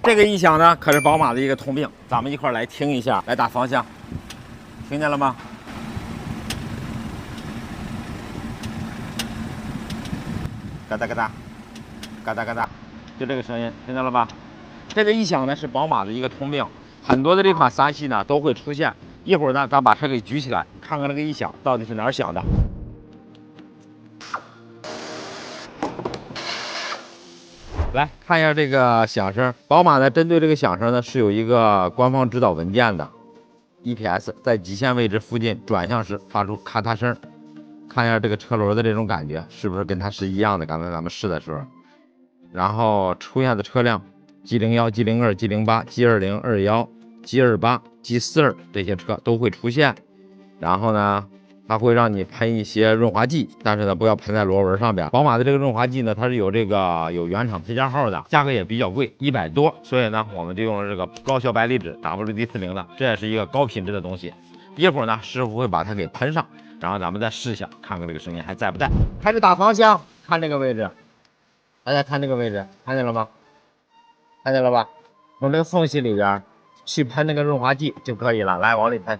这个音响呢，可是宝马的一个通病，咱们一块儿来听一下，来打方向，听见了吗？嘎哒嘎哒，嘎哒嘎哒，就这个声音，听到了吧？这个音响呢是宝马的一个通病，很多的这款3系呢都会出现。一会儿呢，咱把车给举起来，看看这个音响到底是哪儿响的。来看一下这个响声，宝马呢针对这个响声呢是有一个官方指导文件的 ，EPS 在极限位置附近转向时发出咔嗒声，看一下这个车轮的这种感觉是不是跟它是一样的？刚才咱们试的时候，然后出现的车辆 G01、G02、G08、G20、21、G28、G42这些车都会出现，然后呢。它会让你喷一些润滑剂，但是呢，不要喷在螺纹上边。宝马的这个润滑剂呢，它是有原厂配件号的，价格也比较贵，100多。所以呢，我们就用了这个高效白离子 WD-40的，这也是一个高品质的东西。一会儿呢，师傅会把它给喷上，然后咱们再试一下，看看这个声音还在不在。开始打方向，看这个位置，大家看这个位置，看见了吗？看见了吧？从这个缝隙里边去喷那个润滑剂就可以了。来，往里喷。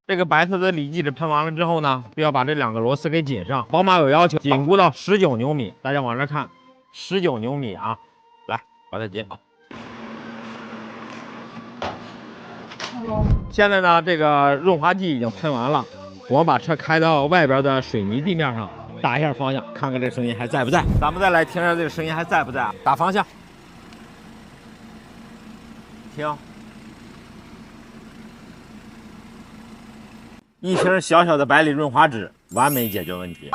这个白色的锂剂纸喷完了之后呢，就要把这2个螺丝给紧上。宝马有要求，紧箍到19牛米。大家往这看，19牛米啊，来把它紧好。现在呢，这个润滑剂已经喷完了，我把车开到外边的水泥地面上，打一下方向，看看这声音还在不在。咱们再来听一下这个声音还在不在。打方向，听。一瓶小小的百里润滑脂，完美解决问题。